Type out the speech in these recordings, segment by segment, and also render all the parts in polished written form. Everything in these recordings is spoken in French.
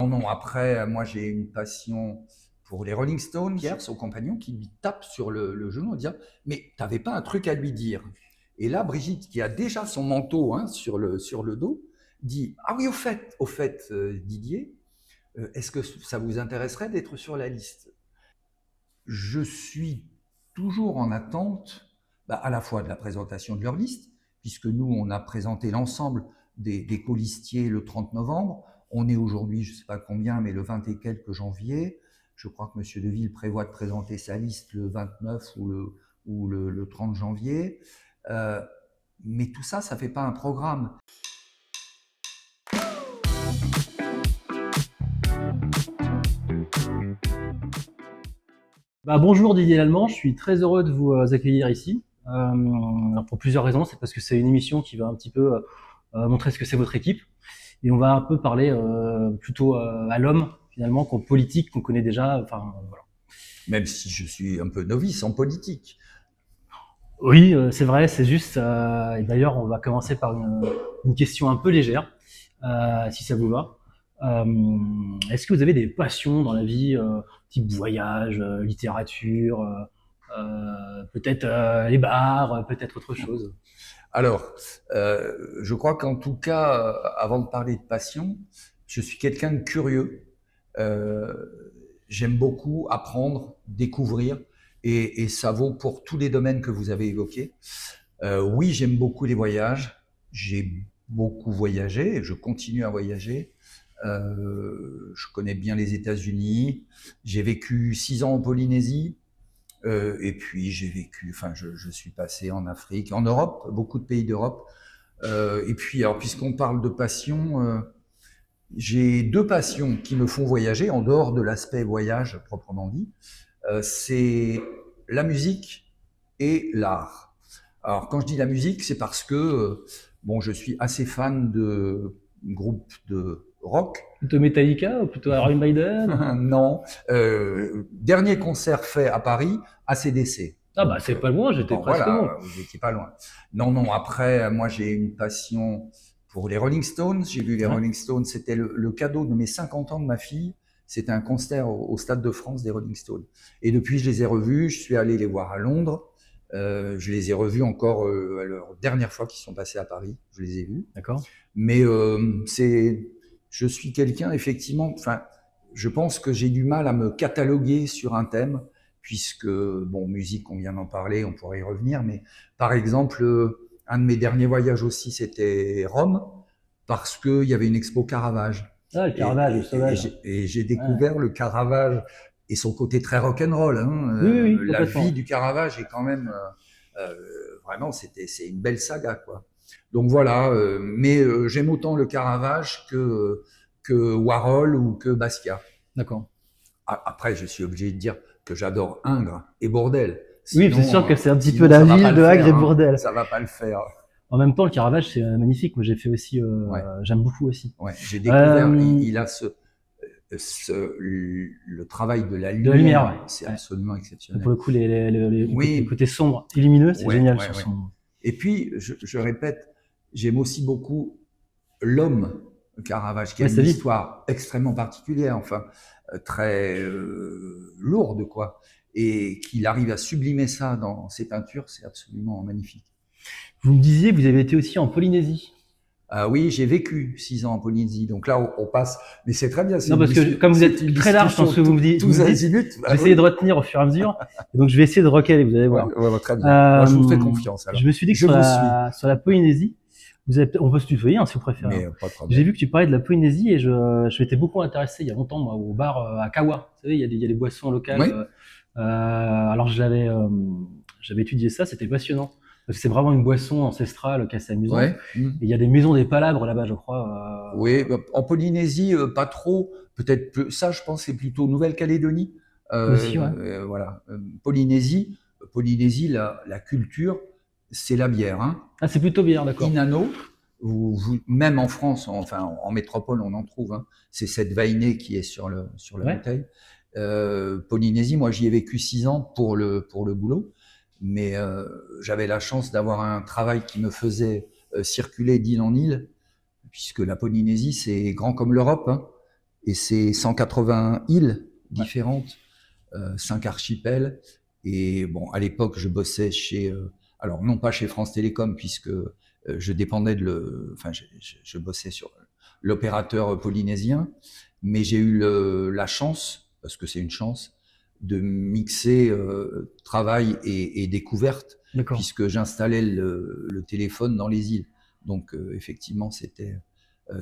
Non, après, moi j'ai une passion pour les Rolling Stones, hier, son compagnon, qui lui tape sur le genou en disant mais t'avais pas un truc à lui dire? Et là, Brigitte, qui a déjà son manteau sur le dos, dit ah oui, au fait, Didier, est-ce que ça vous intéresserait d'être sur la liste? Je suis toujours en attente, à la fois de la présentation de leur liste, puisque nous, on a présenté l'ensemble des colistiers le 30 novembre. On est aujourd'hui, je ne sais pas combien, mais le 20 et quelques janvier. Je crois que M. Deville prévoit de présenter sa liste le 29 ou le 30 janvier. Euh, mais tout ça, ça ne fait pas un programme. Bonjour Didier Lallemand, je suis très heureux de vous accueillir ici. Alors pour plusieurs raisons, c'est parce que c'est une émission qui va un petit peu montrer ce que c'est votre équipe. Et on va un peu parler plutôt à l'homme, finalement, qu'en politique, qu'on connaît déjà. Enfin, voilà. Même si je suis un peu novice en politique. Oui, c'est vrai, c'est juste. Et d'ailleurs, on va commencer par une question un peu légère, si ça vous va. Est-ce que vous avez des passions dans la vie, type voyage, littérature, peut-être les bars, peut-être autre chose? Alors, je crois qu'en tout cas, avant de parler de passion, je suis quelqu'un de curieux. Euh, J'aime beaucoup apprendre, découvrir, et ça vaut pour tous les domaines que vous avez évoqués. Oui, j'aime beaucoup les voyages. J'ai beaucoup voyagé et je continue à voyager. Je connais bien les États-Unis. J'ai vécu 6 ans en Polynésie. Et puis je suis passé en Afrique, en Europe, beaucoup de pays d'Europe. Et puis, alors, puisqu'on parle de passion, j'ai deux passions qui me font voyager, en dehors de l'aspect voyage proprement dit. C'est la musique et l'art. Alors, quand je dis la musique, c'est parce que bon, je suis assez fan de groupes de rock. Plutôt Metallica ou plutôt Iron Maiden? Non. Dernier concert fait à Paris, ACDC. Ah bah c'est pas loin, j'étais Bon, presque bon. voilà, vous étiez pas loin. Non, après, moi j'ai une passion pour les Rolling Stones. J'ai vu les Ouais. Rolling Stones, c'était le cadeau de mes 50 ans de ma fille. C'était un concert au Stade de France des Rolling Stones. Et depuis, je les ai revus. Je suis allé les voir à Londres. Je les ai revus encore à leur dernière fois qu'ils sont passés à Paris. Je les ai vus. D'accord. Mais je suis quelqu'un, effectivement, enfin, je pense que j'ai du mal à me cataloguer sur un thème, puisque, bon, musique, on vient d'en parler, on pourrait y revenir, mais par exemple, un de mes derniers voyages aussi, c'était Rome, parce qu'il y avait une expo Caravage. Ah, le Caravage, le Sauvage. Et j'ai Ouais. découvert le Caravage et son côté très rock'n'roll. Hein. Oui, oui, oui, La vie complètement. du Caravage est quand même vraiment, c'est une belle saga, quoi. Donc voilà, mais j'aime autant le Caravage que Warhol ou que Basquiat. D'accord. Après, je suis obligé de dire que j'adore Ingres et Bordel. Oui, c'est sûr que c'est un petit peu Sinon la ça va pas ville le de Agre faire. et Hein. Bourdelle. Ça va pas le faire. En même temps, le Caravage, c'est magnifique. Moi, j'ai fait aussi, Ouais, j'aime beaucoup aussi. ouais. J'ai découvert, Euh, il a le travail de la de la lumière, lumière, c'est ouais. absolument Ouais. Pour exceptionnel. le coup, les Oui, côtés sombres et lumineux, c'est ouais, génial ouais, sur ouais. son. Et puis, je répète, j'aime aussi beaucoup l'homme Caravage, qui a Ouais, une sa vie. histoire extrêmement particulière, enfin, très lourde, quoi. Et qu'il arrive à sublimer ça dans ses peintures, c'est absolument magnifique. Vous me disiez que vous avez été aussi en Polynésie. Oui, j'ai vécu 6 ans en Polynésie, donc là on passe, mais c'est très bien, Non, parce que comme vous c'est une êtes très large dans discussion ce que vous tous me dites, azimuts. je vais Bah essayer oui, de retenir au fur et à mesure. Et donc, je vais essayer de recaler, vous allez ouais, voir. ouais, très bien. Moi je vous fais confiance alors. Je me suis dit que Je vous suis, sur la Polynésie, on peut se tutoyer, hein, si vous préférez. mais Hein. pas de J'ai problème. vu que tu parlais de la Polynésie et je m'étais beaucoup intéressé il y a longtemps, moi, au bar à Kawa. Vous savez, il y a des boissons locales. Oui, Alors, j'avais étudié ça, c'était passionnant. Parce que c'est vraiment une boisson ancestrale qui est assez amusante. ouais. Et il y a des maisons des palabres là-bas, je crois. Oui, en Polynésie, pas trop. Peut-être ça, je pense, c'est plutôt Nouvelle-Calédonie. Aussi, ouais. Voilà. Polynésie, la culture, c'est la bière. Hein. Ah, c'est plutôt bien, d'accord. Inano, même en France, enfin en métropole, on en trouve. Hein. C'est cette Vainée qui est sur la Ouais. bouteille. Polynésie, moi, j'y ai vécu 6 ans pour le boulot, mais j'avais la chance d'avoir un travail qui me faisait circuler d'île en île, puisque la Polynésie, c'est grand comme l'Europe. Hein. et c'est 180 îles Ouais. différentes, 5 archipels. Et bon, à l'époque, je bossais chez, alors non pas chez France Télécom, puisque je dépendais enfin, je bossais sur l'opérateur polynésien, mais j'ai eu la chance, parce que c'est une chance, de mixer travail et découverte, D'accord. puisque j'installais le téléphone dans les îles. Donc effectivement, c'était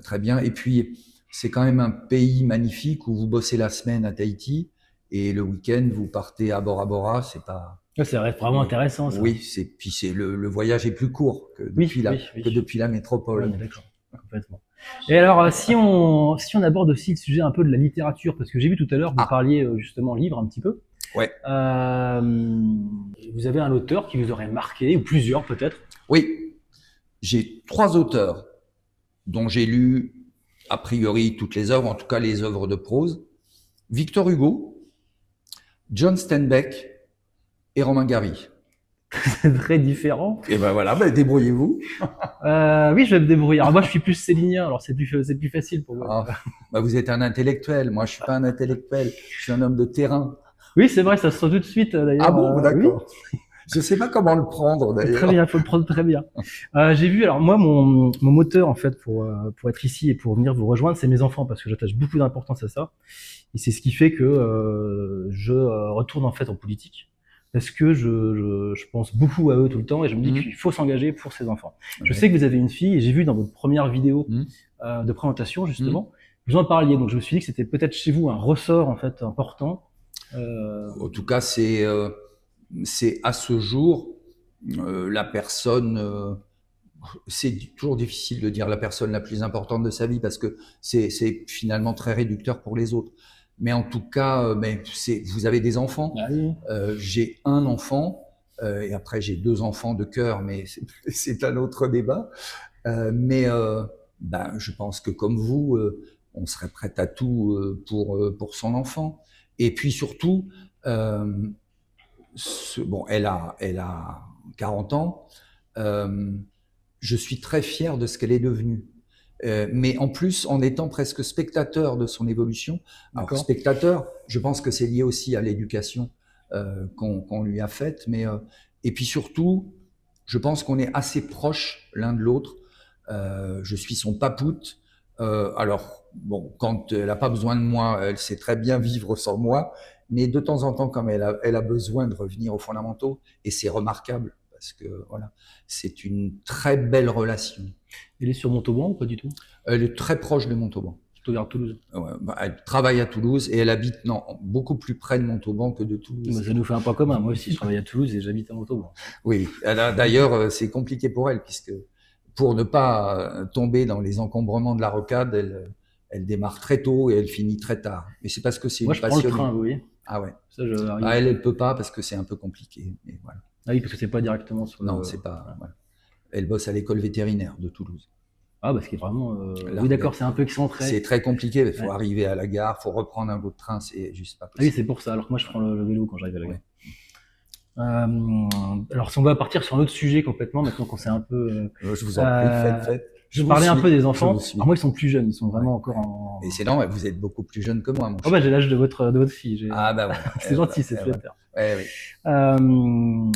très bien. Et puis, c'est quand même un pays magnifique où vous bossez la semaine à Tahiti et le week-end, vous partez à Bora Bora. C'est pas. Ouais, ça reste vraiment Et intéressant, ça. oui, puis c'est le voyage est plus court Oui, oui, que oui. depuis la Ouais, on métropole. est d'accord. Complètement. Et alors, si on aborde aussi le sujet un peu de la littérature, parce que j'ai vu tout à l'heure, vous Ah, parliez justement livre un petit peu. ouais. Euh, Vous avez un auteur qui vous aurait marqué, ou plusieurs peut-être? Oui, j'ai 3 auteurs dont j'ai lu a priori toutes les œuvres, en tout cas les œuvres de prose. Victor Hugo, John Steinbeck et Romain Gary. C'est très différent. Et ben voilà, ben débrouillez-vous. Oui, je vais me débrouiller. Alors moi, je suis plus célinien, alors c'est plus facile pour moi. Ah, bah vous êtes un intellectuel. Moi, je suis pas un intellectuel. Je suis un homme de terrain. Oui, c'est vrai, ça se sent tout de suite Ah d'ailleurs. bon, Oui, d'accord. Je sais pas comment le prendre très d'ailleurs. bien, faut le prendre très bien. J'ai vu, alors moi, mon moteur en fait pour être ici et pour venir vous rejoindre, c'est mes enfants parce que j'attache beaucoup d'importance à ça. Et c'est ce qui fait que je retourne en fait en politique parce que je pense beaucoup à eux tout le temps et je me dis Mmh. qu'il faut s'engager pour ses enfants. Je Ouais. sais que vous avez une fille et j'ai vu dans votre première vidéo Mmh. de présentation Mmh. justement, vous en parliez. Donc je me suis dit que c'était peut-être chez vous un ressort en fait important. Euh, En tout cas, c'est à ce jour la personne. C'est toujours difficile de dire la personne la plus importante de sa vie parce que c'est finalement très réducteur pour les autres. Mais en tout cas, mais vous avez des enfants. ah oui. J'ai un enfant et après j'ai 2 enfants de cœur, mais c'est un autre débat. Mais ben, je pense que comme vous, on serait prêt à tout pour son enfant. Et puis surtout, euh, bon, elle a 40 ans. Euh, je suis très fier de ce qu'elle est devenue. Mais en plus, en étant presque spectateur de son évolution. Alors, D'accord. spectateur, je pense que c'est lié aussi à l'éducation qu'on lui a faite. Et puis surtout, je pense qu'on est assez proches l'un de l'autre. Je suis son papoute. Alors, bon, quand elle n'a pas besoin de moi, elle sait très bien vivre sans moi. Mais de temps en temps, comme elle a besoin de revenir aux fondamentaux, et c'est remarquable, parce que voilà, c'est une très belle relation. Elle est sur Montauban ou pas du tout? Elle est très proche de Montauban. Plutôt vers Toulouse. Ouais, bah, elle travaille à Toulouse et elle habite non, beaucoup plus près de Montauban que de Toulouse. Bah, ça nous fait un point commun. Moi aussi, je travaille à Toulouse et j'habite à Montauban. Oui, d'ailleurs, c'est compliqué pour elle, puisque pour ne pas tomber dans les encombrements de la rocade, elle démarre très tôt et elle finit très tard. Mais c'est parce que c'est Moi, une je prends le passionnée. train, vous voyez. Ah ouais. Ça, je arrive. Ah, elle peut pas parce que c'est un peu compliqué. Mais voilà. Ah oui, parce que c'est pas directement sur Non, le. c'est pas. Voilà. Voilà. Elle bosse à l'école vétérinaire de Toulouse. Ah, bah, ce qui est vraiment. Oui, L'arrière. d'accord, c'est un peu C'est excentré. très compliqué. Il faut Ouais. arriver à la gare, faut reprendre un bout de train, c'est juste pas Ah oui, possible. c'est pour ça. Alors que moi, je prends le vélo quand j'arrive à la gare. Ouais. Alors, si on va partir sur un autre sujet complètement, maintenant qu'on s'est un peu. Je vous en prie, faites. Je vous parlais un suis. peu des Je enfants. vous suis. Alors, moi, ils sont plus jeunes. Ils sont vraiment Ouais. encore en. Et c'est normal, vous êtes beaucoup plus jeune que moi, mon Oh, bah, cher. j'ai l'âge de votre fille. Ah bah voilà. C'est gentil, c'est flatteur. Ouais, oui. Euh,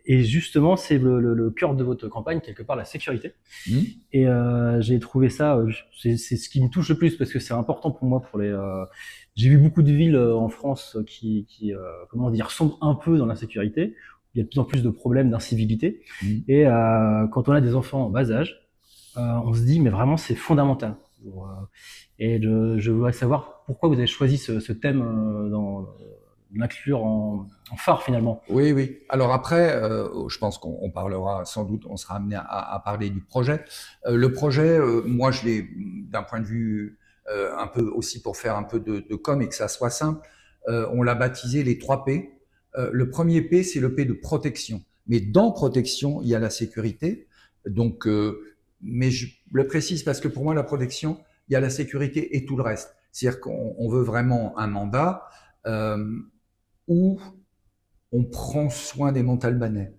et justement, c'est le cœur de votre campagne, quelque part, la sécurité. Hmm. Et j'ai trouvé ça, c'est ce qui me touche le plus parce que c'est important pour moi. J'ai vu beaucoup de villes en France qui comment dire, sombrent un peu dans l'insécurité. Il y a de plus en plus de problèmes d'incivilité. Hmm. Et quand on a des enfants en bas âge, on se dit mais vraiment c'est fondamental. Et je voudrais savoir pourquoi vous avez choisi ce thème de l'inclure en phare finalement. Oui, oui. Alors après, je pense qu'on parlera sans doute, on sera amené à parler du projet. Le projet, moi, je l'ai d'un point de vue un peu aussi pour faire un peu de com et que ça soit simple. On l'a baptisé les 3 P. Le premier P, c'est le P de protection. Mais dans protection, il y a la sécurité. Donc, mais je le précise parce que pour moi, la protection, il y a la sécurité et tout le reste. C'est-à-dire qu'on veut vraiment un mandat où on prend soin des Montalbanais.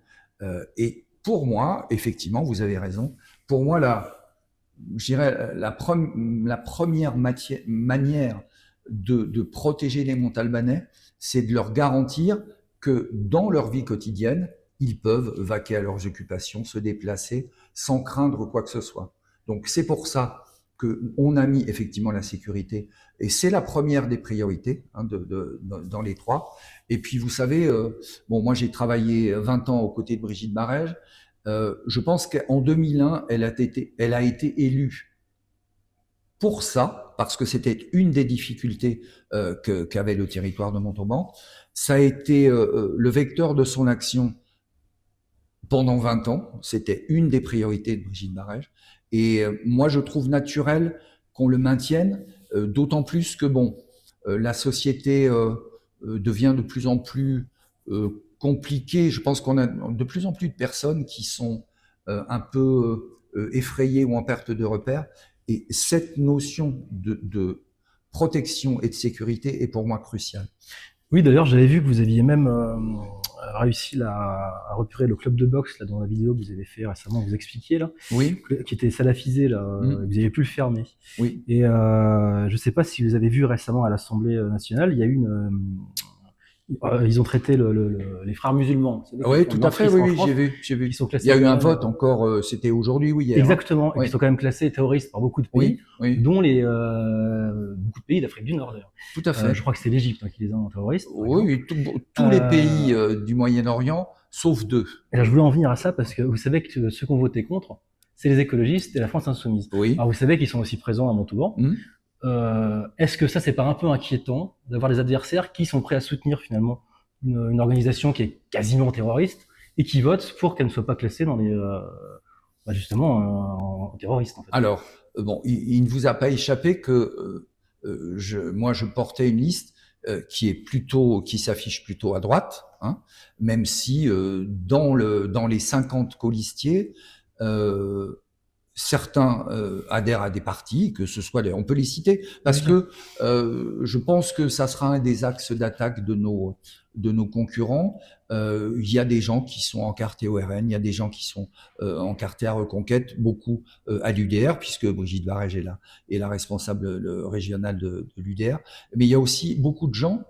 Et pour moi, effectivement, vous avez raison, pour moi, je dirais, la première manière de protéger les Montalbanais, c'est de leur garantir que dans leur vie quotidienne, ils peuvent vaquer à leurs occupations, se déplacer sans craindre quoi que ce soit. Donc c'est pour ça qu'on a mis effectivement la sécurité, et c'est la première des priorités hein, dans les trois. Et puis vous savez, bon, moi j'ai travaillé 20 ans aux côtés de Brigitte Barège. Je pense qu'en 2001, elle a été élue pour ça, parce que c'était une des difficultés qu'avait le territoire de Montauban. Ça a été le vecteur de son action pendant 20 ans. C'était une des priorités de Brigitte Barège. Et moi, je trouve naturel qu'on le maintienne, d'autant plus que, bon, la société devient de plus en plus compliquée. Je pense qu'on a de plus en plus de personnes qui sont un peu effrayées ou en perte de repère. Et cette notion de protection et de sécurité est pour moi cruciale. Oui, d'ailleurs, j'avais vu que vous aviez même réussi à repérer le club de boxe là, dans la vidéo que vous avez fait récemment, vous expliquiez là, Oui. qui était salafisé là, vous avez pu le fermer. Oui. Et je sais pas si vous avez vu récemment à l'Assemblée nationale, il y a eu ils ont traité les frères musulmans. Oui, tout à fait, oui, j'ai vu. Qui sont classés. Il y a eu un vote encore, c'était aujourd'hui ou hier. Exactement, hein. Ils sont quand même classés terroristes par beaucoup de pays, dont beaucoup de pays d'Afrique du Nord d'ailleurs. Tout à fait. Je crois que c'est l'Égypte qui les a en terroristes. Oui, tous les pays du Moyen-Orient, sauf 2. Et là, je voulais en venir à ça parce que vous savez que ceux qui ont voté contre, c'est les écologistes et la France insoumise. Oui. Alors vous savez qu'ils sont aussi présents à Montauban. Est-ce que ça, c'est pas un peu inquiétant d'avoir des adversaires qui sont prêts à soutenir finalement une organisation qui est quasiment terroriste et qui votent pour qu'elle ne soit pas classée dans les justement en terroriste en fait. Alors bon, il ne vous a pas échappé que moi je portais une liste qui s'affiche plutôt à droite, hein, même si dans les 50 colistiers certains adhèrent à des partis, que ce soit on peut les citer, parce que je pense que ça sera un des axes d'attaque de nos concurrents. Il y a des gens qui sont encartés au RN, il y a des gens qui sont encartés à Reconquête, beaucoup à l'UDR, puisque Brigitte Barège est la responsable régionale de l'UDR. Mais il y a aussi beaucoup de gens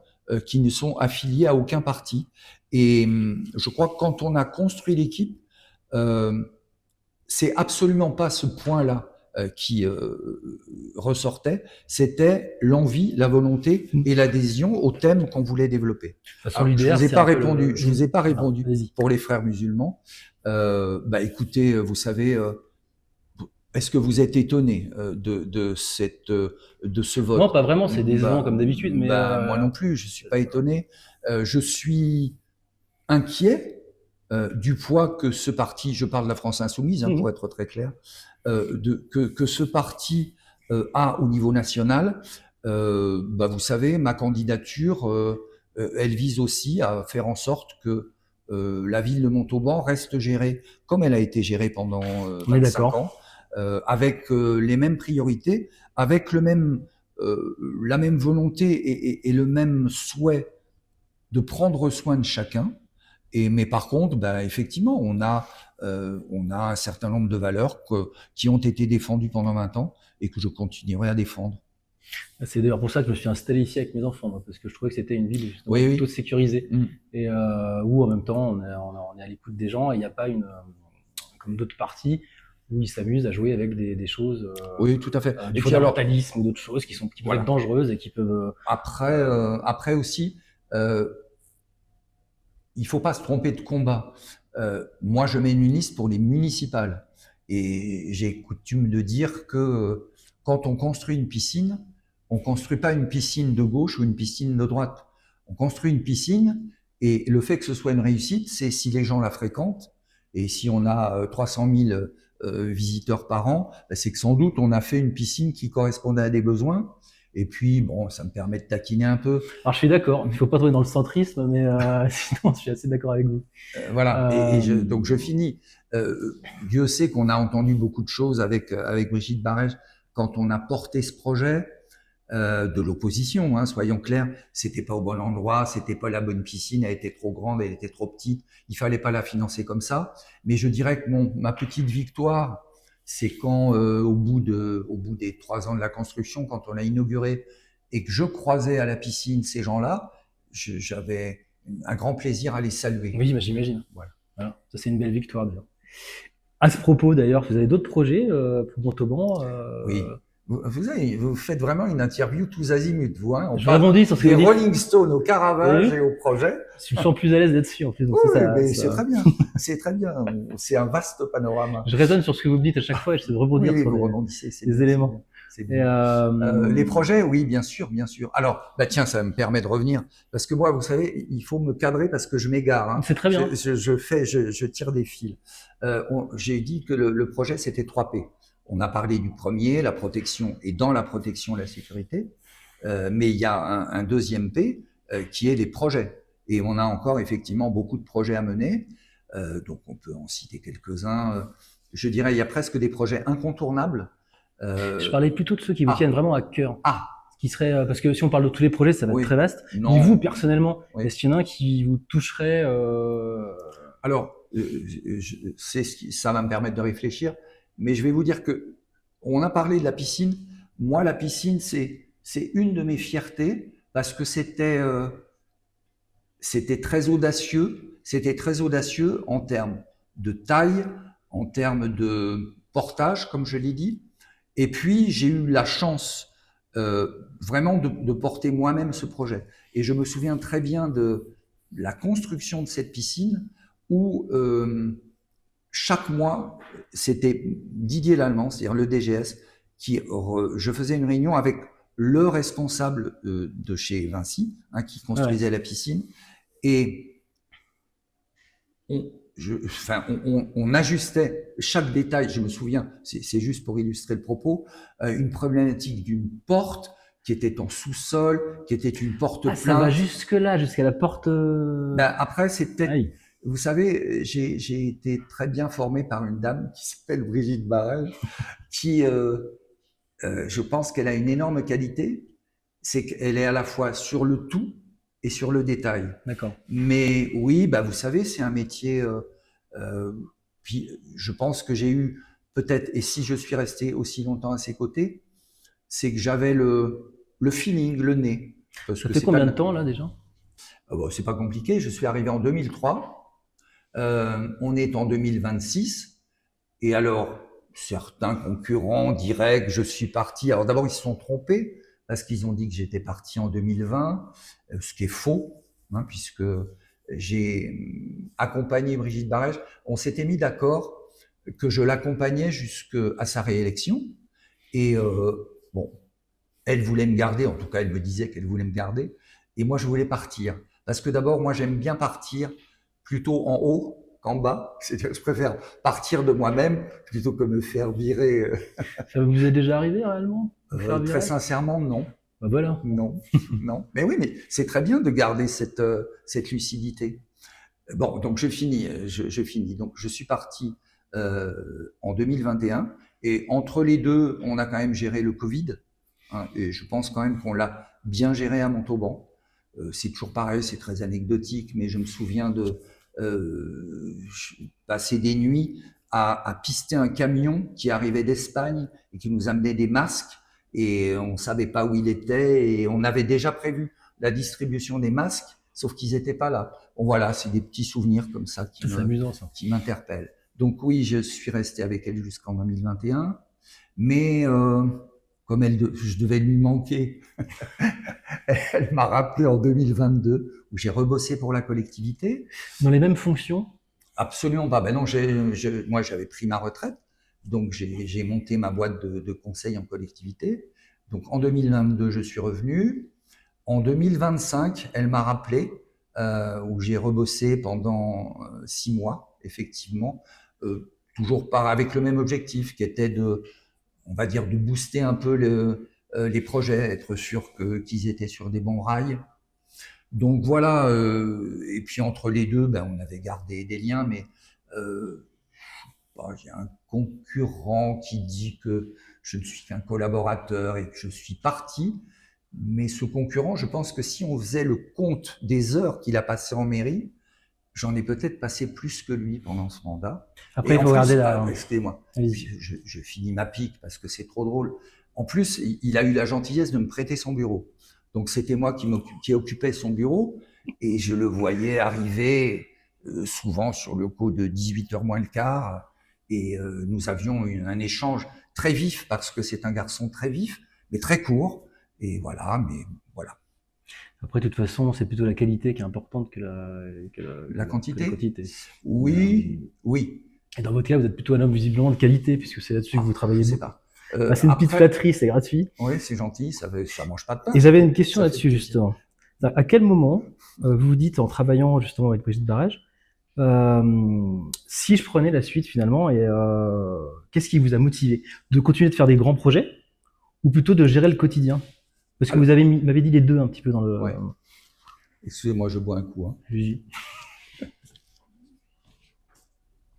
qui ne sont affiliés à aucun parti. Et je crois que quand on a construit l'équipe, c'est absolument pas ce point-là qui ressortait, c'était l'envie, la volonté et l'adhésion au thème qu'on voulait développer. Alors, je vous ai pas répondu. Je vous ai pas répondu pour les frères musulmans. Écoutez, vous savez, est-ce que vous êtes étonné de ce vote? Non, pas vraiment. C'est décevant comme d'habitude. Mais moi non plus, je suis pas étonné. Je suis inquiet du poids que ce parti, je parle de la France insoumise, hein, pour être très clair, que ce parti a au niveau national. Vous savez, ma candidature, elle vise aussi à faire en sorte que la ville de Montauban reste gérée comme elle a été gérée pendant 25 ans, avec les mêmes priorités, avec la même volonté et le même souhait de prendre soin de chacun. Mais par contre, effectivement, on a un certain nombre de valeurs qui ont été défendues pendant 20 ans et que je continuerai à défendre. C'est d'ailleurs pour ça que je me suis installé ici avec mes enfants, parce que je trouvais que c'était une ville justement plutôt sécurisée et où en même temps on est à l'écoute des gens et il n'y a pas comme d'autres partis où ils s'amusent à jouer avec des choses. Oui, tout à fait. Du fondamentalisme ou d'autres choses qui peuvent être dangereuses et qui peuvent. Après aussi. Il faut pas se tromper de combat. Moi, je mets une liste pour les municipales. Et j'ai coutume de dire que quand on construit une piscine, on construit pas une piscine de gauche ou une piscine de droite. On construit une piscine et le fait que ce soit une réussite, c'est si les gens la fréquentent. Et si on a 300 000 visiteurs par an, c'est que sans doute on a fait une piscine qui correspondait à des besoins. Et puis, bon, ça me permet de taquiner un peu. Alors, je suis d'accord. Il ne faut pas tomber dans le centrisme, mais sinon, je suis assez d'accord avec vous. Voilà. Donc, je finis. Dieu sait qu'on a entendu beaucoup de choses avec Brigitte Barège quand on a porté ce projet de l'opposition. Hein, soyons clairs, c'était pas au bon endroit, c'était pas la bonne piscine, elle était trop grande, elle était trop petite. Il fallait pas la financer comme ça. Mais je dirais que ma petite victoire, c'est quand, au bout des 3 ans de la construction, quand on a inauguré et que je croisais à la piscine ces gens-là, j'avais un grand plaisir à les saluer. Oui, bah, j'imagine. Voilà. Voilà. Ça, c'est une belle victoire, d'ailleurs. À ce propos, d'ailleurs, vous avez d'autres projets pour Montauban Oui. Vous faites vraiment une interview tous azimuts, vous. Hein. On Je passe rebondis sur ce que des vous dites. Rolling Stones au Vous avez Caravage vu? et au projet. Je me sens plus à l'aise d'être dessus, en plus. Donc Oui, ça, mais c'est ça- très bien. C'est très bien. C'est un vaste panorama. Je raisonne sur ce que vous me dites à chaque fois et j'essaie de rebondir Oui, sur vous rebondissez, c'est les bien, c'est bien. éléments. C'est Et, bien. Les projets, oui, bien sûr, bien sûr. Alors, bah tiens, ça me permet de revenir parce que moi, vous savez, il faut me cadrer parce que je m'égare. Hein. c'est très bien. Je tire des fils. J'ai dit que le projet c'était 3P. On a parlé du premier, la protection, et dans la protection, la sécurité. Mais il y a un deuxième P qui est les projets. Et on a encore effectivement beaucoup de projets à mener. Donc on peut en citer quelques-uns. Je dirais, il y a presque des projets incontournables. Je parlais plutôt de ceux qui vous tiennent Ah, vraiment à cœur. ah, Qui serait, parce que si on parle de tous les projets, ça va être oui, très vaste. Mais non, vous, personnellement, oui. est-ce qu'il y en a un qui vous toucherait Alors, ça va me permettre de réfléchir, mais je vais vous dire que on a parlé de la piscine. Moi, la piscine, c'est une de mes fiertés parce que c'était très audacieux. C'était très audacieux en termes de taille, en termes de portage, comme je l'ai dit. Et puis, j'ai eu la chance vraiment de porter moi-même ce projet. Et je me souviens très bien de la construction de cette piscine où chaque mois, c'était Didier Lallemand, c'est-à-dire le DGS, je faisais une réunion avec le responsable de chez Vinci, hein, qui construisait la piscine, et on ajustait chaque détail. Je me souviens, c'est juste pour illustrer le propos, une problématique d'une porte qui était en sous-sol, qui était une porte Ah, plate. ça va jusque-là, jusqu'à la porte. Ben, après, c'est peut-être. Aïe. Vous savez, j'ai été très bien formé par une dame qui s'appelle Brigitte Barrage, qui, je pense qu'elle a une énorme qualité, c'est qu'elle est à la fois sur le tout et sur le détail. D'accord. Mais oui, bah vous savez, c'est un métier. Puis je pense que j'ai eu peut-être, et si je suis resté aussi longtemps à ses côtés, c'est que j'avais le feeling, le nez. Parce Ça que fait c'est combien pas, de temps là déjà? bon, c'est pas compliqué. Je suis arrivé en 2003. On est en 2026. Et alors, certains concurrents diraient que je suis parti. Alors d'abord, ils se sont trompés parce qu'ils ont dit que j'étais parti en 2020, ce qui est faux, hein, puisque j'ai accompagné Brigitte Barrège. On s'était mis d'accord que je l'accompagnais jusqu'à sa réélection. Et bon, elle voulait me garder, en tout cas, elle me disait qu'elle voulait me garder. Et moi, je voulais partir. Parce que d'abord, moi, j'aime bien partir plutôt en haut qu'en bas. C'est-à-dire que je préfère partir de moi-même plutôt que me faire virer. Ça vous est déjà arrivé réellement? Très sincèrement, non. Bah voilà. Non, non. Mais oui, mais c'est très bien de garder cette lucidité. Bon, donc je finis. Donc je suis parti en 2021 et entre les deux, on a quand même géré le Covid. Hein, et je pense quand même qu'on l'a bien géré à Montauban. C'est toujours pareil, c'est très anecdotique, mais je me souviens de passer des nuits à pister un camion qui arrivait d'Espagne et qui nous amenait des masques et on savait pas où il était et on avait déjà prévu la distribution des masques, sauf qu'ils n'étaient pas là. Bon voilà, c'est des petits souvenirs comme ça qui m'interpellent. Donc oui, je suis resté avec elle jusqu'en 2021, mais comme je devais lui manquer, elle m'a rappelé en 2022 où j'ai rebossé pour la collectivité. Dans les mêmes fonctions? Absolument pas. Ben non, moi j'avais pris ma retraite, donc j'ai monté ma boîte de conseil en collectivité. Donc en 2022, je suis revenu. En 2025, elle m'a rappelé, où j'ai rebossé pendant 6 mois, effectivement, toujours avec le même objectif, qui était on va dire, de booster un peu les projets, être sûr qu'ils étaient sur des bons rails. Donc voilà, et puis entre les deux, ben, on avait gardé des liens, mais j'ai un concurrent qui dit que je ne suis qu'un collaborateur et que je suis parti. Mais ce concurrent, je pense que si on faisait le compte des heures qu'il a passées en mairie, J'en ai peut-être passé plus que lui pendant ce mandat. Après, Et il en faut regarder plus, la. excusez-moi, Allez-y. je finis ma pique parce que c'est trop drôle. En plus, il a eu la gentillesse de me prêter son bureau. Donc c'était moi qui occupais son bureau et je le voyais arriver souvent sur le coup de 18h moins le quart. Et nous avions un échange très vif parce que c'est un garçon très vif, mais très court. Et voilà, mais voilà. Après, de toute façon, c'est plutôt la qualité qui est importante La que la quantité? quantité. Mais, Oui, oui. et dans votre cas, vous êtes plutôt un homme visiblement de qualité, puisque c'est là-dessus que vous Je travaillez sais beaucoup. pas. Bah, c'est une petite Après, flatterie, c'est gratuit. oui, c'est gentil, ça mange pas de pain, Et j'avais une question ça fait là-dessus, plaisir. justement. À quel moment vous vous dites, en travaillant justement avec Brigitte Barrège, si je prenais la suite finalement, et qu'est-ce qui vous a motivé? De continuer de faire des grands projets ou plutôt de gérer le quotidien? Parce que Alors, vous m'avez dit les deux un petit peu dans le ouais. Excusez-moi, je bois un coup. Hein. fusil.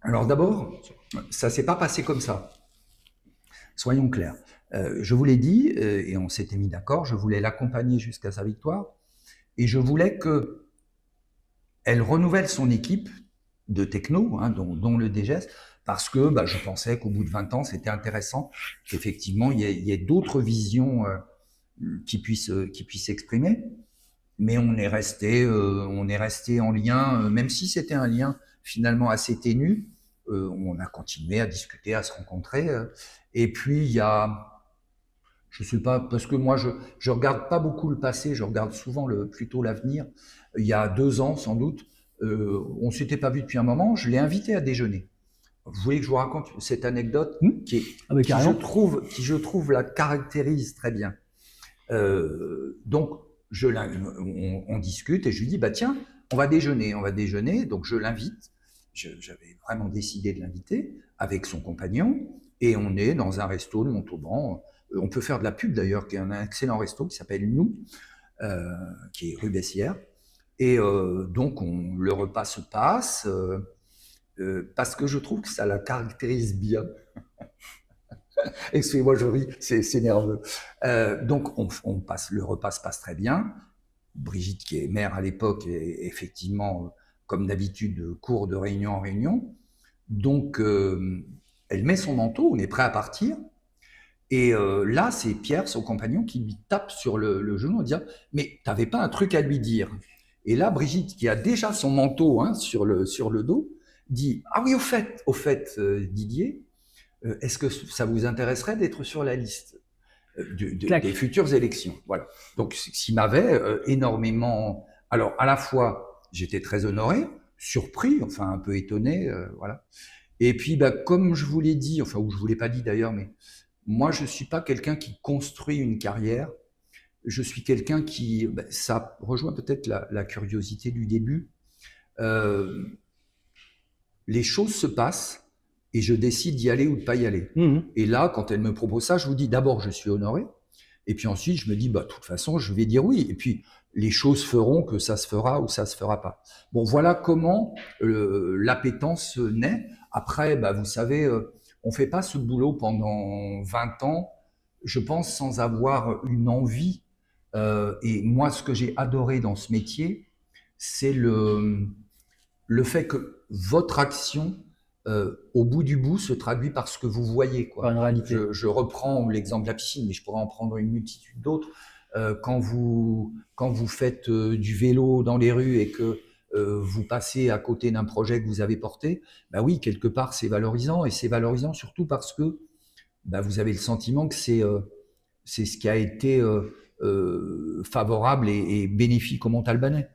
Alors d'abord, ça s'est pas passé comme ça. Soyons clairs. Je vous l'ai dit, et on s'était mis d'accord, je voulais l'accompagner jusqu'à sa victoire, et je voulais que elle renouvelle son équipe de techno, hein, dont le DGS, parce que bah, je pensais qu'au bout de 20 ans, c'était intéressant qu'effectivement, il y ait d'autres visions qui puissent s'exprimer. Mais on est resté en lien, même si c'était un lien finalement assez ténu. On a continué à discuter, à se rencontrer. Et puis il y a, je sais pas, parce que moi je regarde pas beaucoup le passé, je regarde souvent plutôt l'avenir. Il y a 2 ans sans doute, on s'était pas vu depuis un moment. Je l'ai invité à déjeuner. Vous voulez que je vous raconte cette anecdote Ah bah carrément. qui je trouve la caractérise très bien. Donc, on discute et je lui dis, bah tiens, on va déjeuner. Donc, je l'invite. J'avais vraiment décidé de l'inviter avec son compagnon et on est dans un resto de Montauban. On peut faire de la pub d'ailleurs, qui est un excellent resto qui s'appelle Nous, qui est rue Bessières. Et donc, le repas se passe parce que je trouve que ça la caractérise bien. Excusez-moi, je ris, c'est nerveux. Donc, le repas se passe très bien. Brigitte, qui est mère à l'époque, est effectivement, comme d'habitude, court de réunion en réunion. Donc, elle met son manteau, on est prêt à partir. Et là, c'est Pierre, son compagnon, qui lui tape sur le genou en disant « Mais t'avais pas un truc à lui dire ?» Et là, Brigitte, qui a déjà son manteau hein, sur le dos, dit « Ah oui, au fait Didier, est-ce que ça vous intéresserait d'être sur la liste des futures élections ?» Voilà. Donc, ce qui m'avait énormément. Alors, à la fois, j'étais très honoré, surpris, enfin un peu étonné, voilà. Et puis, bah, comme je vous l'ai dit, enfin, ou je vous l'ai pas dit d'ailleurs, mais moi, je suis pas quelqu'un qui construit une carrière. Je suis quelqu'un qui, bah, ça rejoint peut-être la curiosité du début. Euh, les choses se passent et je décide d'y aller ou de pas y aller. Et là, quand elle me propose ça, je vous dis d'abord, je suis honoré. Et puis ensuite, je me dis, bah, de toute façon, je vais dire oui. Et puis, les choses feront que ça se fera ou ça se fera pas. Bon, voilà comment l'appétence naît. Après, bah, vous savez, on fait pas ce boulot pendant 20 ans, je pense, sans avoir une envie. Et moi, ce que j'ai adoré dans ce métier, c'est le fait que votre action, au bout du bout, se traduit par ce que vous voyez. Quoi. Par une réalité. Je reprends l'exemple de la piscine, mais je pourrais en prendre une multitude d'autres. Quand vous faites du vélo dans les rues et que vous passez à côté d'un projet que vous avez porté, bah oui, quelque part, c'est valorisant. Et c'est valorisant surtout parce que bah, vous avez le sentiment que c'est ce qui a été favorable et bénéfique au Montalbanais.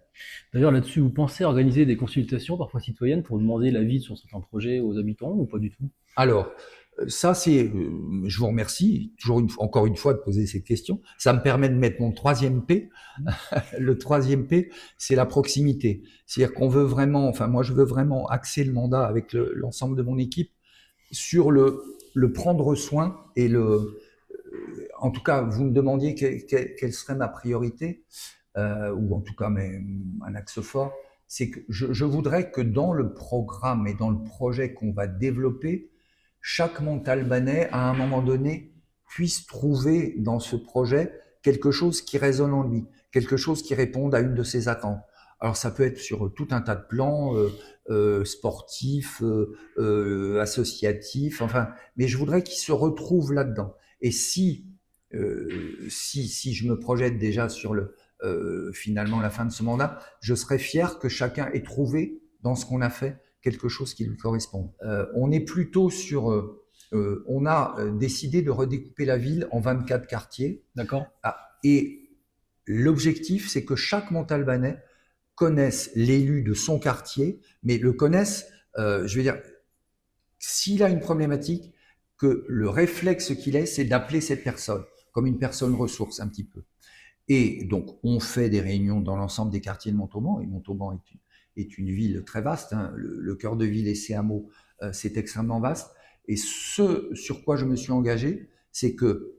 D'ailleurs, là-dessus, vous pensez organiser des consultations, parfois citoyennes, pour demander l'avis sur certains projets aux habitants ou pas du tout? Alors, ça, c'est, je vous remercie encore une fois de poser cette question. Ça me permet de mettre mon 3e P. Le 3e P, c'est la proximité. C'est-à-dire qu'on veut vraiment, enfin, moi, je veux vraiment axer le mandat avec l'ensemble de mon équipe sur le prendre soin et en tout cas, vous me demandiez quelle serait ma priorité, ou en tout cas un axe fort, c'est que je voudrais que dans le programme et dans le projet qu'on va développer, chaque Montalbanais, à un moment donné, puisse trouver dans ce projet quelque chose qui résonne en lui, quelque chose qui réponde à une de ses attentes. Alors ça peut être sur tout un tas de plans, sportifs, associatifs, enfin, mais je voudrais qu'ils se retrouvent là-dedans. Et si je me projette déjà sur finalement la fin de ce mandat, je serais fier que chacun ait trouvé dans ce qu'on a fait quelque chose qui lui correspond. On est plutôt on a décidé de redécouper la ville en 24 quartiers. D'accord. Et l'objectif, c'est que chaque Montalbanais connaisse l'élu de son quartier, mais le connaisse, je veux dire, s'il a une problématique, que le réflexe qu'il ait, c'est d'appeler cette personne, comme une personne ressource un petit peu. Et donc, on fait des réunions dans l'ensemble des quartiers de Montauban, et Montauban est une ville très vaste, hein. Le cœur de ville et ses hameaux, c'est extrêmement vaste. Et ce sur quoi je me suis engagé, c'est que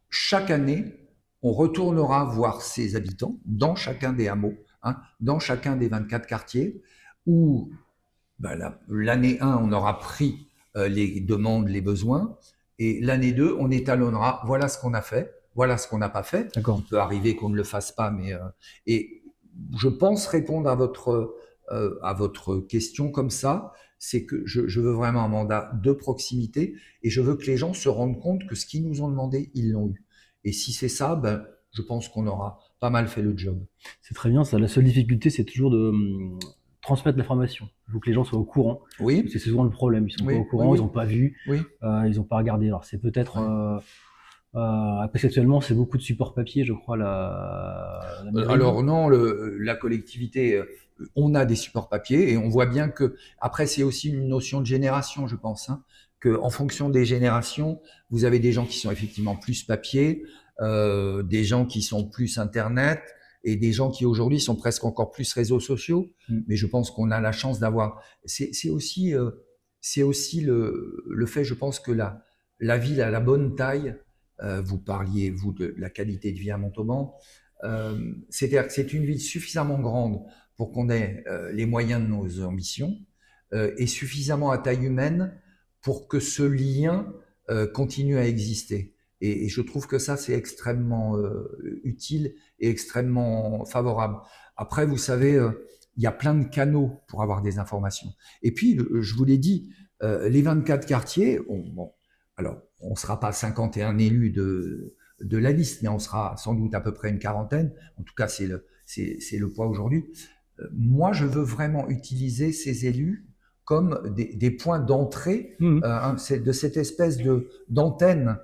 chaque année, on retournera voir ses habitants dans chacun des hameaux, hein, dans chacun des 24 quartiers, où l'année 1, on aura pris les demandes, les besoins, et l'année 2, on étalonnera, voilà ce qu'on a fait, voilà ce qu'on n'a pas fait. D'accord. Il peut arriver qu'on ne le fasse pas, mais et je pense répondre à votre question comme ça, c'est que je veux vraiment un mandat de proximité et je veux que les gens se rendent compte que ce qu'ils nous ont demandé, ils l'ont eu. Et si c'est ça, je pense qu'on aura pas mal fait le job. C'est très bien ça. La seule difficulté, c'est toujours de transmettre l'information. Il faut que les gens soient au courant. Oui. C'est souvent le problème. Ils sont Oui, pas au courant, oui, ils n'ont pas vu, oui. ils n'ont pas regardé. Alors c'est peut-être parce qu'actuellement c'est beaucoup de supports papier, je crois. La mairie. Alors non, la collectivité, on a des supports papier et on voit bien que après c'est aussi une notion de génération, je pense, hein, que en fonction des générations, vous avez des gens qui sont effectivement plus papier, des gens qui sont plus internet et des gens qui aujourd'hui sont presque encore plus réseaux sociaux. Mais je pense qu'on a la chance d'avoir. C'est aussi le fait, je pense que la ville a la bonne taille. Vous parliez vous de la qualité de vie à Montauban. C'est-à-dire que c'est une ville suffisamment grande pour qu'on ait les moyens de nos ambitions et suffisamment à taille humaine pour que ce lien continue à exister. Et je trouve que ça, c'est extrêmement utile et extrêmement favorable. Après, vous savez, il y a plein de canaux pour avoir des informations. Et puis, je vous l'ai dit, les 24 quartiers, alors, on ne sera pas 51 élus de la liste, mais on sera sans doute à peu près une quarantaine. En tout cas, c'est le poids aujourd'hui. Moi, je veux vraiment utiliser ces élus comme des points d'entrée de cette espèce d'antenne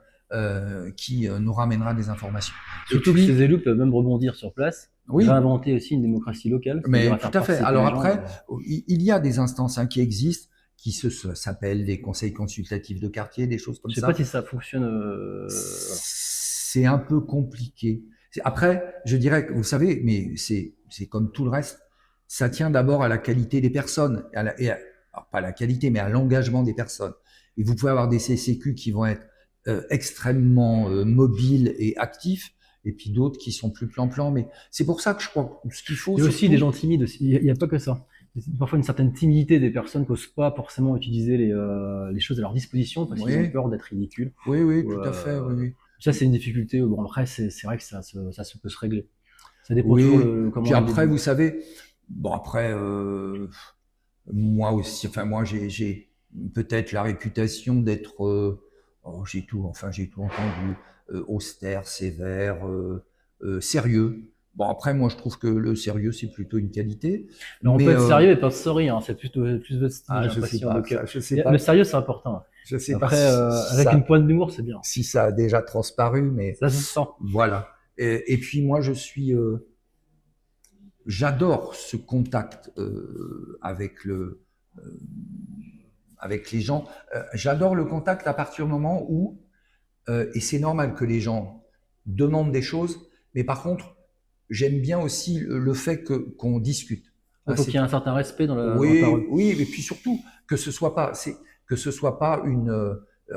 qui nous ramènera des informations. Surtout que ces élus peuvent même rebondir sur place, réinventer aussi une démocratie locale. Mais tout à fait. Alors après, il y a des instances qui existent, qui s'appellent des conseils consultatifs de quartier, des choses comme ça. Je ne sais pas si ça fonctionne. C'est un peu compliqué. Après, je dirais que, vous savez, mais c'est comme tout le reste, ça tient d'abord à la qualité des personnes, alors pas à la qualité, mais à l'engagement des personnes. Et vous pouvez avoir des CCQ qui vont être extrêmement mobiles et actifs, et puis d'autres qui sont plus plan-plan. Mais c'est pour ça que je crois que ce qu'il faut. Il y a aussi des gens timides aussi. Il n'y a pas que ça. Parfois une certaine timidité des personnes qui n'osent pas forcément utiliser les choses à leur disposition parce qu'ils ont peur d'être ridicules. Oui, tout à fait. Oui. Ça, c'est une difficulté. Bon, après, c'est vrai que ça peut se régler. Ça dépend toujours comment. Puis après, vous savez, bon, après, moi aussi, enfin, moi, j'ai peut-être la réputation d'être, j'ai tout entendu, austère, sévère, sérieux. Bon, après, moi, je trouve que le sérieux, c'est plutôt une qualité. Alors, on peut être sérieux et pas souriant, hein. C'est plus votre style. Je sais pas. Le sérieux, c'est important. Je sais après, pas. Avec une pointe d'humour, c'est bien. Si ça a déjà transparu, mais. Ça se sent. Voilà. Et puis, moi, j'adore ce contact avec les gens. J'adore le contact à partir du moment où, et c'est normal que les gens demandent des choses, mais par contre, j'aime bien aussi le fait qu'on discute. Il faut qu'il y ait un certain respect dans la parole. Oui, et puis surtout que ce soit pas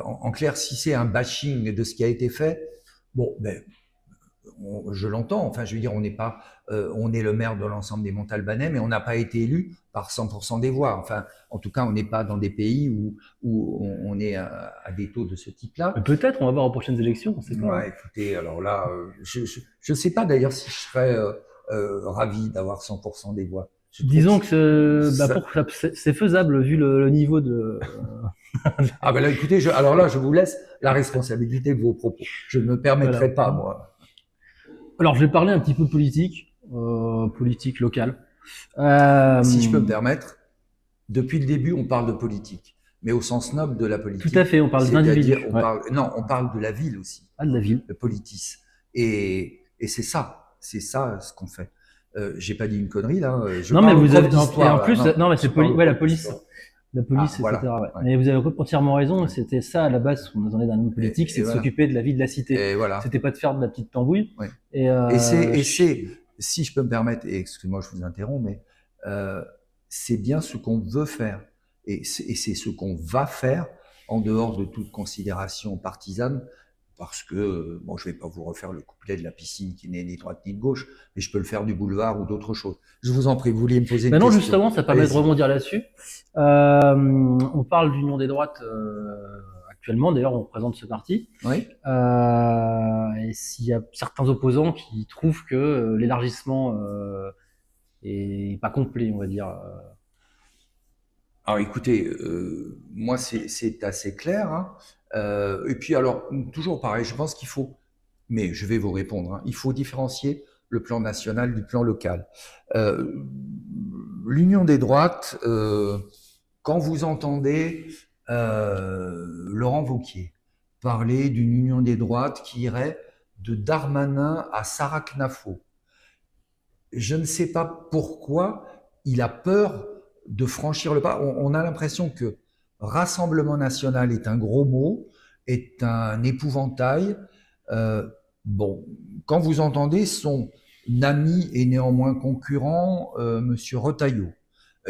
en clair, si c'est un bashing de ce qui a été fait, bon, je l'entends. Enfin, je veux dire, on est le maire de l'ensemble des Montalbanais, mais on n'a pas été élu par 100% des voix. Enfin, en tout cas, on n'est pas dans des pays où on est à des taux de ce type-là. Peut-être, on va voir aux prochaines élections. On sait pas. Ouais, écoutez, alors là, je ne sais pas d'ailleurs si je serais ravi d'avoir 100% des voix. Je trouve Disons que ça- c'est faisable vu le niveau de. Ah ben là, écoutez, alors là, je vous laisse la responsabilité de vos propos. Je ne me Voilà. permettrai pas, moi. Alors, je vais parler un petit peu de politique, politique locale. Si je peux me permettre, depuis le début, on parle de politique, mais au sens noble de la Tout à politique, fait, on parle c'est-à-dire, d'individus. Ouais. non, on parle de la ville aussi, Ah, de la ville. de politis. Et c'est ça ce qu'on fait. J'ai pas dit une connerie là, je Non, mais parle au vous prof avez. Et d'histoire en là, plus, non, mais je c'est parle au ouais, la prof police. d'histoire. La police, Ah, voilà. etc. Ouais. Ouais. Mais vous avez entièrement raison, c'était ça à la base, on attendait d'un homme politique, c'est de Voilà. s'occuper de la vie de la cité. Et voilà. C'était pas de faire de la petite tambouille. Ouais. Et, si je peux me permettre, et excusez-moi, je vous interromps, mais c'est bien ce qu'on veut faire. Et c'est ce qu'on va faire en dehors de toute considération partisane, parce que, bon, je vais pas vous refaire le couplet de la piscine qui n'est ni droite ni de gauche, mais je peux le faire du boulevard ou d'autres choses. Je vous en prie, vous vouliez me poser une non, question. justement, ça permet de Allez-y. rebondir là-dessus. On parle d'union des droites actuellement, d'ailleurs, on représente ce parti. Oui. Et s'il y a certains opposants qui trouvent que l'élargissement est pas complet, on va dire. Alors écoutez, moi c'est assez clair. Hein. Et puis alors, toujours pareil, je pense qu'il faut, mais je vais vous répondre, hein, il faut différencier le plan national du plan local. L'union des droites, quand vous entendez Laurent Wauquiez parler d'une union des droites qui irait de Darmanin à Sarah Knafo, je ne sais pas pourquoi il a peur de franchir le pas. On a l'impression que Rassemblement national est un gros mot, est un épouvantail. Bon, quand vous entendez son ami et néanmoins concurrent, Monsieur Retailleau,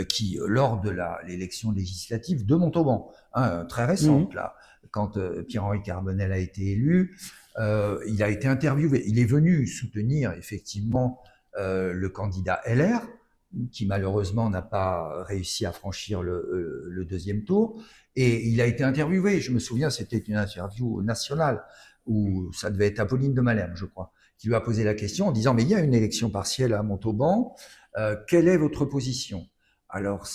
qui, lors de l'élection législative de Montauban, hein, très récente, là, quand Pierre-Henri Carbonel a été élu, il a été interviewé. Il est venu soutenir effectivement le candidat LR, qui malheureusement n'a pas réussi à franchir le deuxième tour, et il a été interviewé. Je me souviens, c'était une interview nationale, où ça devait être Apolline de Malherbe, je crois, qui lui a posé la question en disant « Mais il y a une élection partielle à Montauban, quelle est votre position ?» Alors,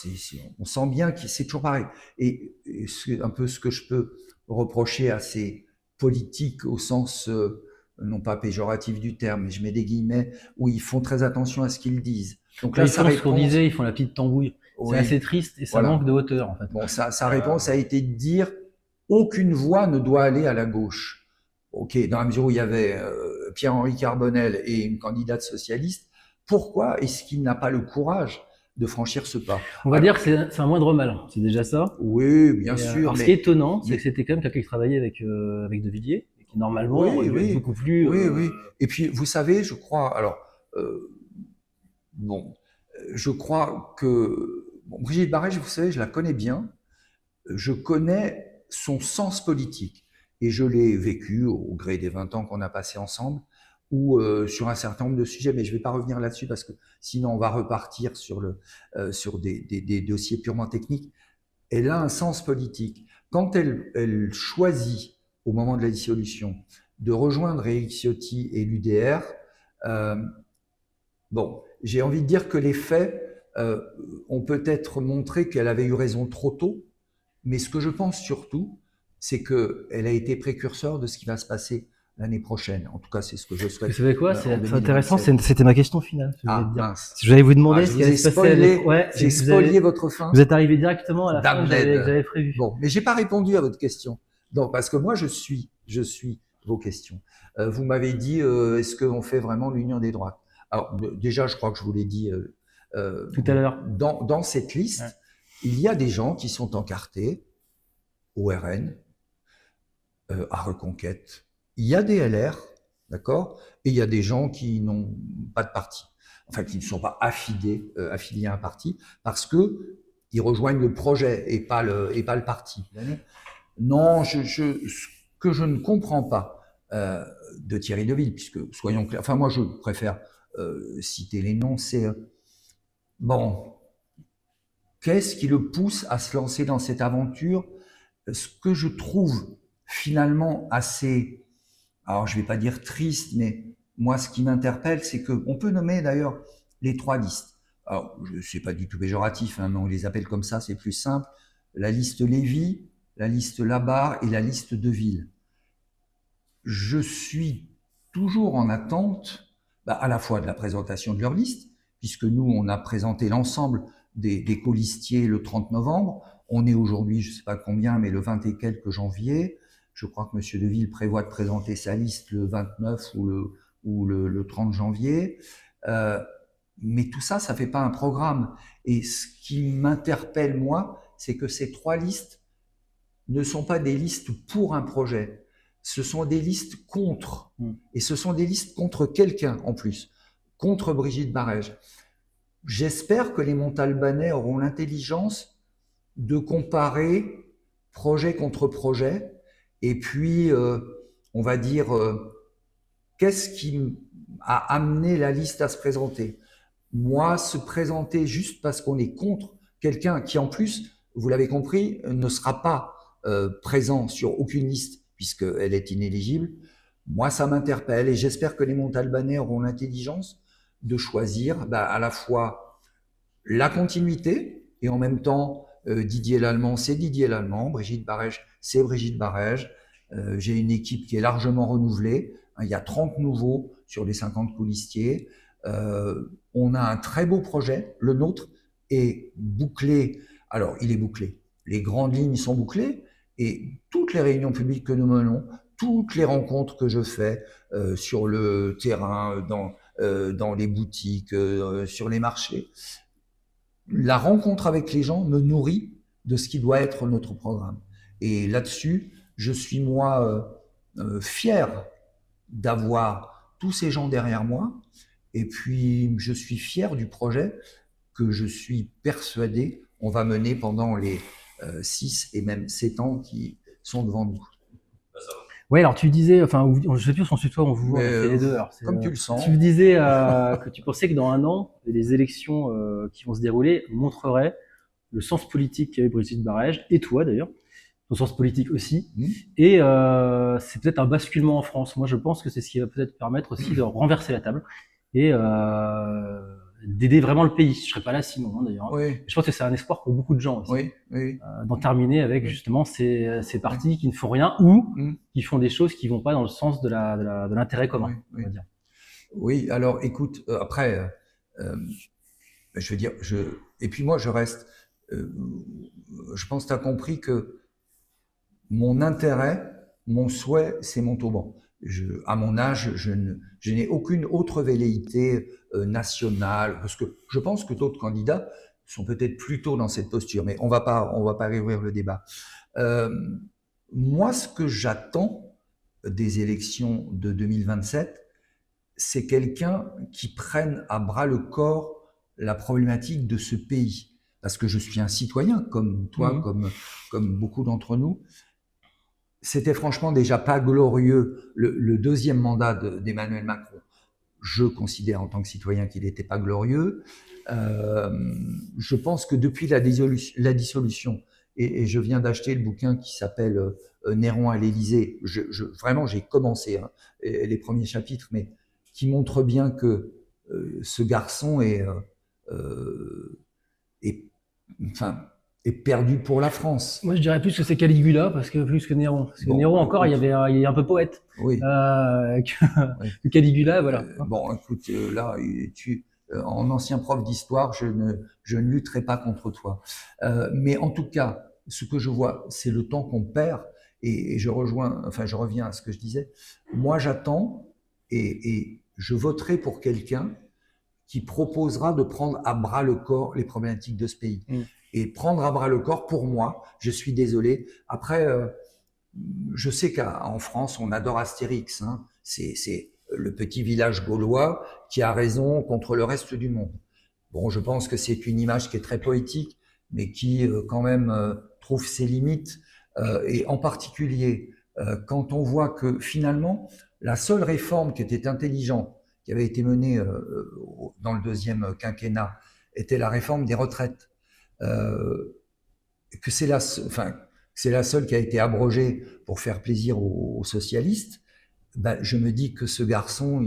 on sent bien que c'est toujours pareil. Et c'est un peu ce que je peux reprocher à ces politiques au sens, non pas péjoratif du terme, mais je mets des guillemets, où ils font très attention à ce qu'ils disent. Donc là, Ils font ce qu'on disait, ils font la petite tambouille. Oui, c'est assez triste et ça voilà. manque de hauteur, en fait. Bon, sa réponse a été de dire aucune voix ne doit aller à la gauche. Ok, dans la mesure où il y avait Pierre-Henri Carbonel et une candidate socialiste, pourquoi est-ce qu'il n'a pas le courage de franchir ce pas? On va dire que c'est un moindre mal, c'est déjà ça. Oui, bien Et, sûr. alors, ce qui est étonnant, c'est que c'était quand même quelqu'un qui travaillait avec De Villiers, et qui normalement oui, est oui, beaucoup plus. oui, oui. Et puis, vous savez, je crois, alors, bon, je crois que bon, Brigitte Barrège, vous savez, je la connais bien. Je connais son sens politique et je l'ai vécu au gré des 20 ans qu'on a passé ensemble ou sur un certain nombre de sujets, mais je ne vais pas revenir là-dessus parce que sinon on va repartir sur des dossiers purement techniques. Elle a un sens politique. Quand elle choisit, au moment de la dissolution, de rejoindre Éric Ciotti et l'UDR, bon, j'ai envie de dire que les faits ont peut-être montré qu'elle avait eu raison trop tôt, mais ce que je pense surtout, c'est qu'elle a été précurseur de ce qui va se passer l'année prochaine. En tout cas, c'est ce que je souhaite. Vous savez quoi, c'est intéressant, c'était ma question finale. Mince. Je vais vous demander ce je qui allait se passer spoilé, avec... j'ai spoilé votre fin. Vous êtes arrivé directement à la fin que j'avais prévu. Bon, mais j'ai pas répondu à votre question. Donc, parce que moi, je suis vos questions. Vous m'avez dit, est-ce qu'on fait vraiment l'union des droites? Alors, déjà, je crois que je vous l'ai dit tout à l'heure. Dans cette liste, il y a des gens qui sont encartés au RN, à Reconquête. Il y a des LR, d'accord, et il y a des gens qui n'ont pas de parti, enfin qui ne sont pas affiliés à un parti, parce que ils rejoignent le projet et pas le parti. Non, ce que je ne comprends pas de Thierry Deville, puisque soyons clairs, enfin moi je préfère citer les noms, c'est bon, qu'est-ce qui le pousse à se lancer dans cette aventure? Ce que je trouve finalement assez, alors je ne vais pas dire triste, mais moi, ce qui m'interpelle, c'est qu'on peut nommer d'ailleurs les 3 listes. Alors, c'est pas du tout péjoratif, hein, mais on les appelle comme ça, c'est plus simple. La liste Lévy, la liste Labarre et la liste Deville. Je suis toujours en attente, à la fois de la présentation de leur liste, puisque nous, on a présenté l'ensemble des colistiers le 30 novembre. On est aujourd'hui, je ne sais pas combien, mais le 20 et quelques janvier. Je crois que M. Deville prévoit de présenter sa liste le 29 ou le 30 janvier. Mais tout ça, ça ne fait pas un programme. Et ce qui m'interpelle, moi, c'est que ces 3 listes ne sont pas des listes pour un projet. Ce sont des listes contre. Et ce sont des listes contre quelqu'un en plus. Contre Brigitte Barège. J'espère que les Montalbanais auront l'intelligence de comparer projet contre projet. Et puis, on va dire, qu'est-ce qui a amené la liste à se présenter? Moi, se présenter juste parce qu'on est contre quelqu'un qui, en plus, vous l'avez compris, ne sera pas présent sur aucune liste puisqu'elle est inéligible, moi, ça m'interpelle et j'espère que les Montalbanais auront l'intelligence de choisir à la fois la continuité et en même temps Didier Lallemand, c'est Didier Lallemand, Brigitte Barège, c'est Brigitte Barège. J'ai une équipe qui est largement renouvelée. Il y a 30 nouveaux sur les 50 coulistiers. On a un très beau projet, le nôtre est bouclé. Alors, il est bouclé. Les grandes lignes sont bouclées et toutes les réunions publiques que nous menons, toutes les rencontres que je fais sur le terrain, dans les boutiques, sur les marchés, la rencontre avec les gens me nourrit de ce qui doit être notre programme. Et là-dessus, je suis moi fier d'avoir tous ces gens derrière moi. Et puis, je suis fier du projet que je suis persuadé on va mener pendant les 6 et même 7 ans qui sont devant nous. Oui, alors tu disais, enfin, je ne sais plus si on se tutoie, on vous voit, on fait les deux. Alors, comme tu le sens. Tu disais que tu pensais que dans un an, les élections qui vont se dérouler montreraient le sens politique qu'avait Brigitte Barège, et toi d'ailleurs, ton sens politique aussi. Et c'est peut-être un basculement en France. Moi, je pense que c'est ce qui va peut-être permettre aussi de renverser la table et d'aider vraiment le pays. Je serais pas là sinon, hein, d'ailleurs. Oui. Je pense que c'est un espoir pour beaucoup de gens aussi. Oui. D'en terminer avec justement ces partis qui ne font rien ou qui font des choses qui vont pas dans le sens de l'intérêt commun, on va dire. Oui, alors écoute, après, je veux dire, et puis moi je reste, je pense que tu as compris que mon intérêt, mon souhait, c'est Montauban. À mon âge, je n'ai aucune autre velléité nationale, parce que je pense que d'autres candidats sont peut-être plutôt dans cette posture, mais on va pas réouvrir le débat. Moi, ce que j'attends des élections de 2027, c'est quelqu'un qui prenne à bras le corps la problématique de ce pays. Parce que je suis un citoyen, comme toi, comme beaucoup d'entre nous. C'était franchement déjà pas glorieux le deuxième mandat d'Emmanuel Macron. Je considère en tant que citoyen qu'il n'était pas glorieux. Je pense que depuis la dissolution, et je viens d'acheter le bouquin qui s'appelle Néron à l'Élysée, vraiment j'ai commencé les premiers chapitres, mais qui montre bien que ce garçon est perdu pour la France. Moi, je dirais plus que c'est Caligula, plus que Néron. Parce que Néron, encore, il est un peu poète. Oui. Que Caligula, voilà. Bon, écoute, là, en ancien prof d'histoire, je ne lutterai pas contre toi. Mais en tout cas, ce que je vois, c'est le temps qu'on perd. Et je reviens à ce que je disais. Moi, j'attends et je voterai pour quelqu'un qui proposera de prendre à bras le corps les problématiques de ce pays. Et prendre à bras le corps, pour moi, je suis désolé. Après, je sais qu'en France, on adore Astérix. Hein. C'est le petit village gaulois qui a raison contre le reste du monde. Bon, je pense que c'est une image qui est très poétique, mais qui quand même trouve ses limites. Et en particulier, quand on voit que finalement, la seule réforme qui était intelligente, qui avait été menée dans le deuxième quinquennat, était la réforme des retraites. Que c'est la seule qui a été abrogée pour faire plaisir aux socialistes. ben, je me dis que ce garçon,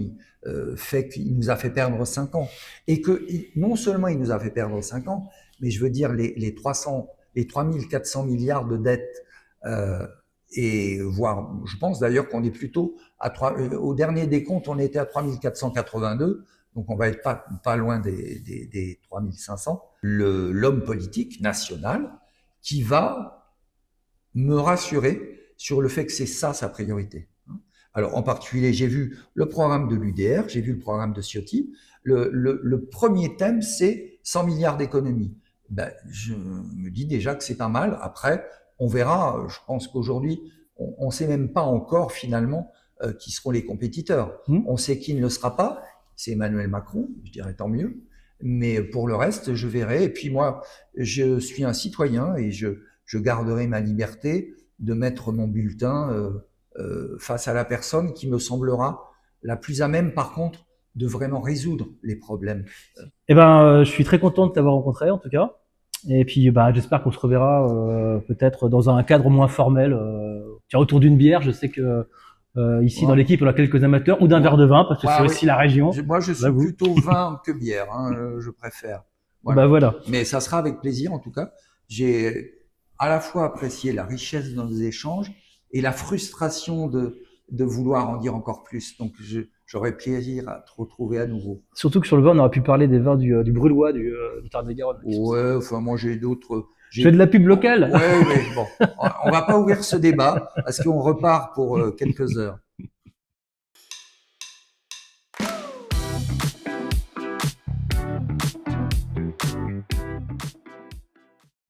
fait qu'il nous a fait perdre 5 ans. Et que non seulement il nous a fait perdre 5 ans, mais je veux dire les 3400 milliards de dettes, et voire, je pense d'ailleurs qu'on est plutôt au dernier décompte, on était à 3482, donc on va être pas loin des 3500. L'homme politique national qui va me rassurer sur le fait que c'est ça sa priorité. Alors, en particulier, j'ai vu le programme de l'UDR, j'ai vu le programme de Ciotti. Le premier thème, c'est 100 milliards d'économies. Ben, je me dis déjà que c'est pas mal. Après, on verra. Je pense qu'aujourd'hui, on ne sait même pas encore finalement qui seront les compétiteurs. On sait qui ne le sera pas. C'est Emmanuel Macron. Je dirais tant mieux. Mais pour le reste, je verrai. Et puis moi, je suis un citoyen et je garderai ma liberté de mettre mon bulletin face à la personne qui me semblera la plus à même, par contre, de vraiment résoudre les problèmes. Eh ben, je suis très content de t'avoir rencontré, en tout cas. Et puis, bah, j'espère qu'on se reverra peut-être dans un cadre moins formel, tiens, autour d'une bière. Je sais que ici dans l'équipe, on a quelques amateurs, ou d'un verre de vin, parce que c'est aussi la région. Moi, je suis plutôt vin que bière, hein, je préfère. Voilà. Bah voilà. Mais ça sera avec plaisir, en tout cas. J'ai à la fois apprécié la richesse de nos échanges et la frustration de vouloir en dire encore plus. Donc, j'aurais plaisir à te retrouver à nouveau. Surtout que sur le vin, on aurait pu parler des vins du Brulois, du Tarn-et-Garonne. Ouais, enfin, moi, j'ai d'autres. Je fais de la pub locale. Ouais, bon. On va pas ouvrir ce débat parce qu'on repart pour quelques heures.